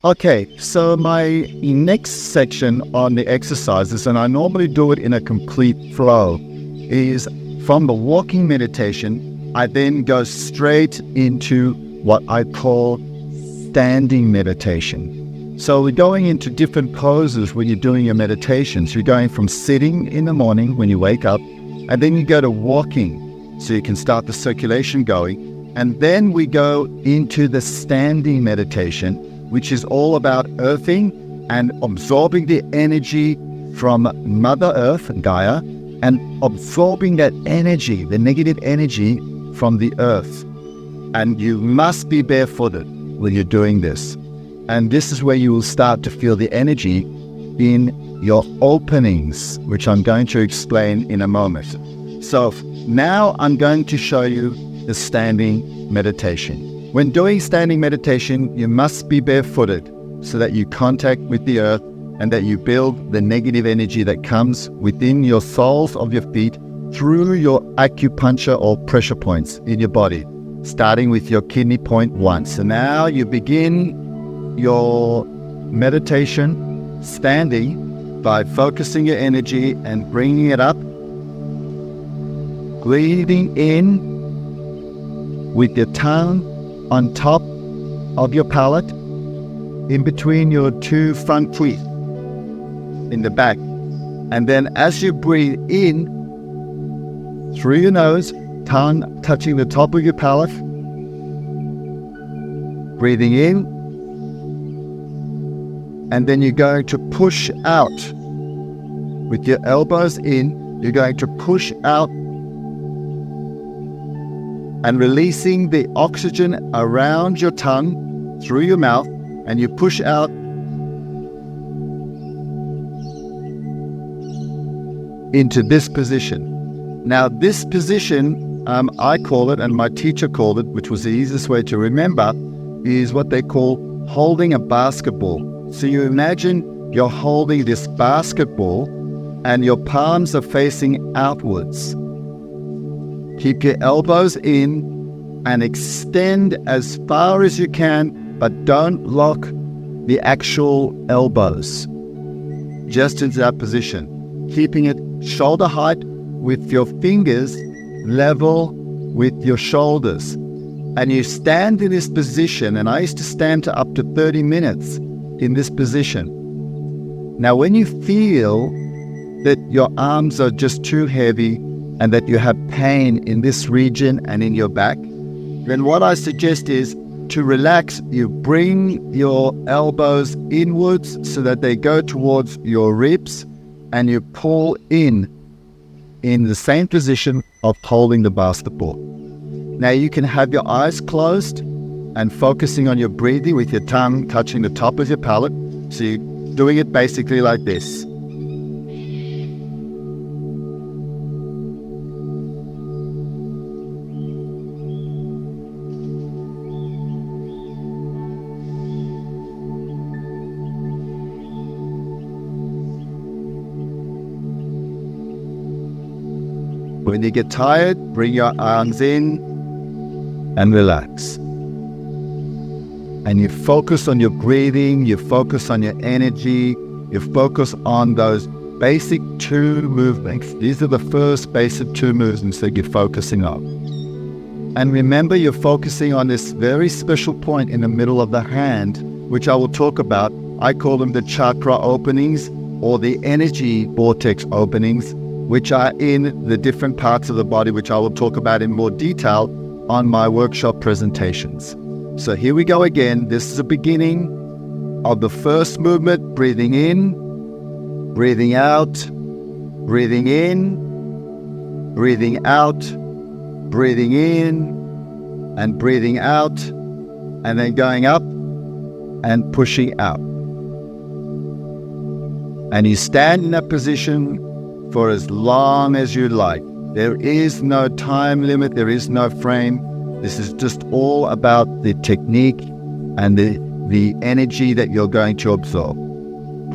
Okay, so my next section on the exercises, and I normally do it in a complete flow, is from the walking meditation, I then go straight into what I call standing meditation. So we're going into different poses when you're doing your meditations. You're going from sitting in the morning when you wake up, and then you go to walking, so you can start the circulation going. And then we go into the standing meditation, which is all about earthing and absorbing the energy from Mother Earth, Gaia, and absorbing that energy, the negative energy from the earth. And you must be barefooted when you're doing this. And this is where you will start to feel the energy in your openings, which I'm going to explain in a moment. So now I'm going to show you the standing meditation. When doing standing meditation, you must be barefooted so that you contact with the earth and that you build the negative energy that comes within your soles of your feet through your acupuncture or pressure points in your body, starting with your kidney point 1. So now you begin your meditation standing by focusing your energy and bringing it up, breathing in with your tongue on top of your palate, in between your two front teeth in the back. And then as you breathe in through your nose, tongue touching the top of your palate, breathing in, and then you're going to push out with your elbows in. You're going to push out and releasing the oxygen around your tongue through your mouth, and you push out into this position. Now this position, I call it, and my teacher called it, which was the easiest way to remember, is what they call holding a basketball. So you imagine you're holding this basketball and your palms are facing outwards. Keep your elbows in and extend as far as you can, but don't lock the actual elbows. Just into that position. Keeping it shoulder height with your fingers level with your shoulders. And you stand in this position, and I used to stand to up to 30 minutes in this position. Now, when you feel that your arms are just too heavy and that you have pain in this region and in your back, then what I suggest is to relax. You bring your elbows inwards so that they go towards your ribs, and you pull in the same position of holding the basketball. Now you can have your eyes closed and focusing on your breathing with your tongue touching the top of your palate. So you're doing it basically like this. When you get tired, bring your arms in and relax. And you focus on your breathing, you focus on your energy, you focus on those basic 2 movements. These are the first basic 2 movements that you're focusing on. And remember, you're focusing on this very special point in the middle of the hand, which I will talk about. I call them the chakra openings or the energy vortex openings, which are in the different parts of the body, which I will talk about in more detail on my workshop presentations. So here we go again. This is the beginning of the first movement. Breathing in, breathing out, breathing in, breathing out, breathing in, and breathing out, and then going up and pushing out. And you stand in that position for as long as you like. There is no time limit, there is no frame. This is just all about the technique and the energy that you're going to absorb,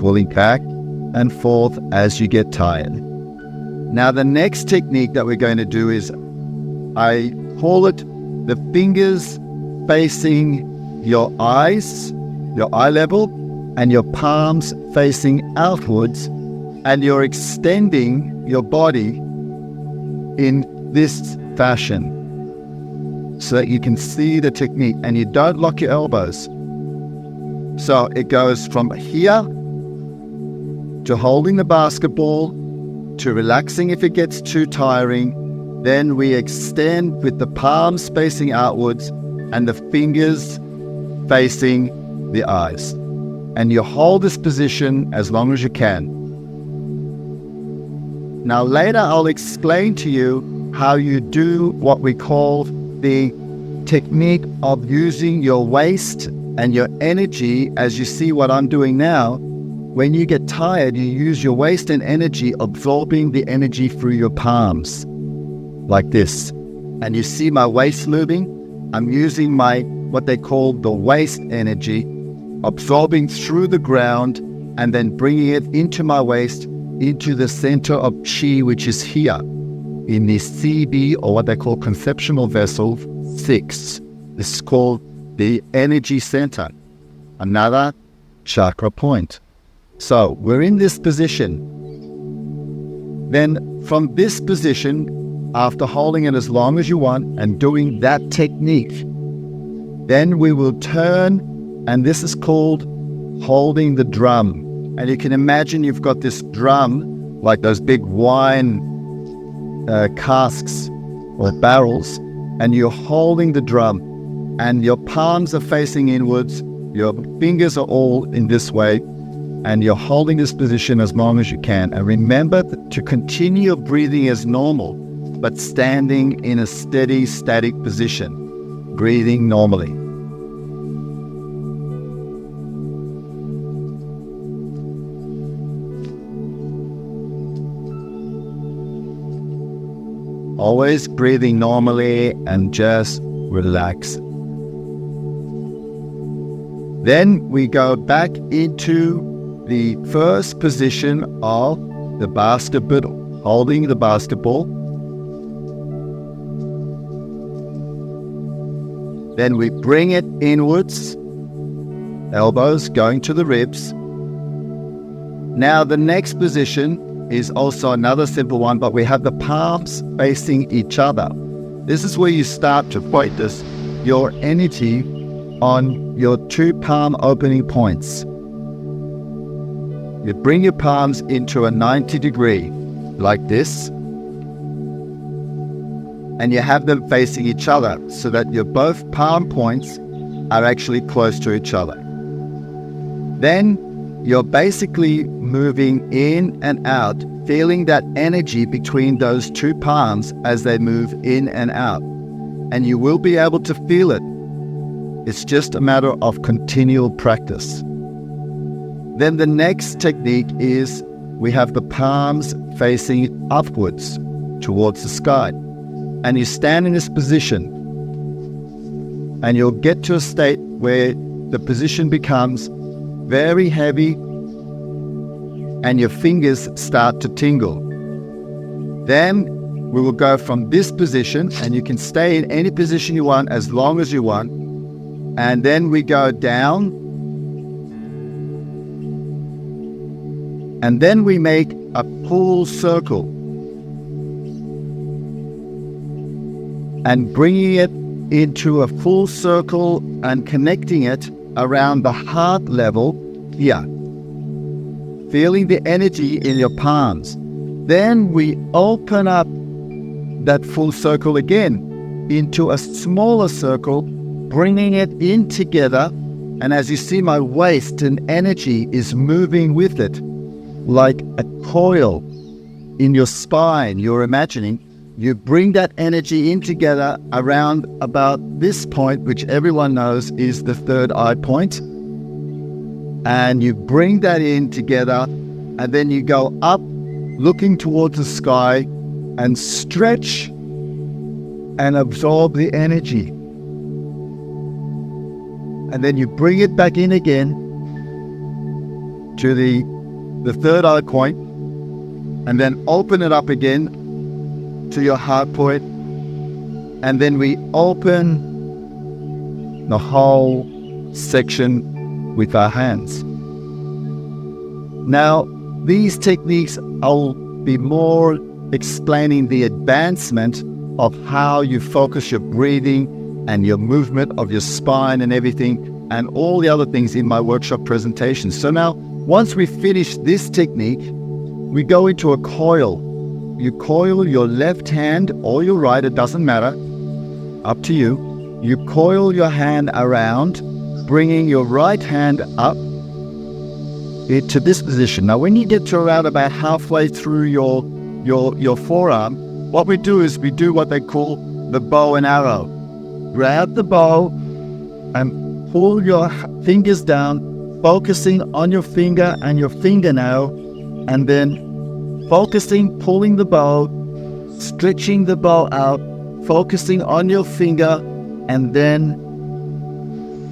pulling back and forth as you get tired. Now the next technique that we're going to do is, I call it the fingers facing your eyes. your eye level, and your palms facing outwards, and you're extending your body in this fashion so that you can see the technique, and you don't lock your elbows. So it goes from here to holding the basketball, to relaxing if it gets too tiring. Then we extend with the palms facing outwards and the fingers facing the eyes. And you hold this position as long as you can. Now later I'll explain to you how you do what we call the technique of using your waist and your energy, as you see what I'm doing now. When you get tired, you use your waist and energy, absorbing the energy through your palms, like this. And you see my waist moving. I'm using my, what they call the waist energy, absorbing through the ground and then bringing it into my waist, into the center of chi, which is here in the CB, or what they call conceptual vessel 6. This is called the energy center, another chakra point. So we're in this position. Then from this position, after holding it as long as you want and doing that technique, then we will turn, and this is called holding the drum. And you can imagine you've got this drum, like those big wine casks or barrels, and you're holding the drum, and your palms are facing inwards, your fingers are all in this way, and you're holding this position as long as you can. And remember to continue your breathing as normal, but standing in a steady, static position, breathing normally. Always breathing normally and just relax. Then we go back into the first position of the basketball, holding the basketball. Then we bring it inwards, elbows going to the ribs. Now the next position is also another simple one, but we have the palms facing each other. This is where you start to focus your energy on your two palm opening points. You bring your palms into a 90 degree, like this, and you have them facing each other so that your both palm points are actually close to each other. Then you're basically moving in and out, feeling that energy between those two palms as they move in and out. And you will be able to feel it. It's just a matter of continual practice. Then the next technique is we have the palms facing upwards towards the sky. And you stand in this position, and you'll get to a state where the position becomes very heavy and your fingers start to tingle. Then we will go from this position, and you can stay in any position you want as long as you want. And then we go down, and then we make a full circle, and bringing it into a full circle and connecting it around the heart level here, feeling the energy in your palms. Then we open up that full circle again into a smaller circle, bringing it in together. And as you see, my waist and energy is moving with it like a coil in your spine. You're imagining you bring that energy in together around about this point, which everyone knows is the third eye point. And you bring that in together, and then you go up looking towards the sky and stretch and absorb the energy. And then you bring it back in again to the third eye point, and then open it up again to your heart point. And then we open the whole section with our hands. Now, these techniques, I'll be more explaining the advancement of how you focus your breathing and your movement of your spine and everything, and all the other things in my workshop presentation. So now, once we finish this technique, we go into a coil. You coil your left hand or your right, it doesn't matter, up to you. You coil your hand around, bringing your right hand up into this position. Now, when you get to around about halfway through your forearm, what we do is we do what they call the bow and arrow. Grab the bow and pull your fingers down, focusing on your finger and your fingernail, and then focusing, pulling the bow, stretching the bow out, focusing on your finger, and then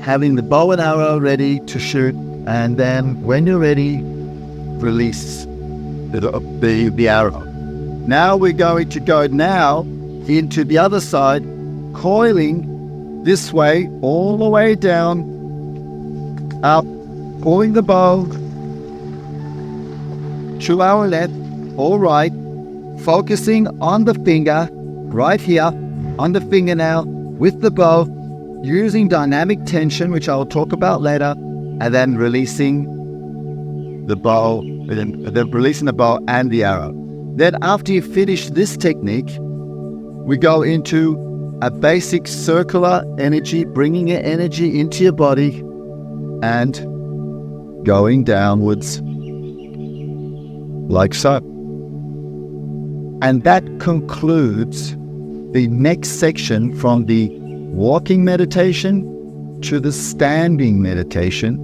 having the bow and arrow ready to shoot. And then when you're ready, release the arrow. Now we're going to go into the other side, coiling this way, all the way down, up, pulling the bow to our left or right, focusing on the finger, right here, on the fingernail, with the bow, using dynamic tension, which I'll talk about later, and then releasing the bow, then releasing the bow and the arrow. Then after you finish this technique, we go into a basic circular energy, bringing your energy into your body and going downwards like so. And that concludes the next section from the walking meditation to the standing meditation.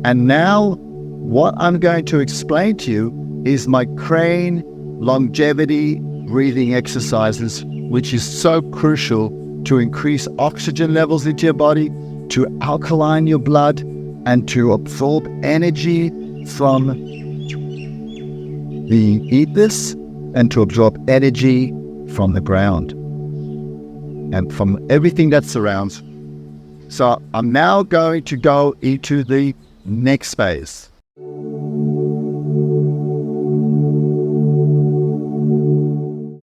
And now what I'm going to explain to you is my crane longevity breathing exercises, which is so crucial to increase oxygen levels into your body, to alkaline your blood, and to absorb energy from the ethers, and to absorb energy from the ground and from everything that surrounds. So I'm now going to go into the next phase.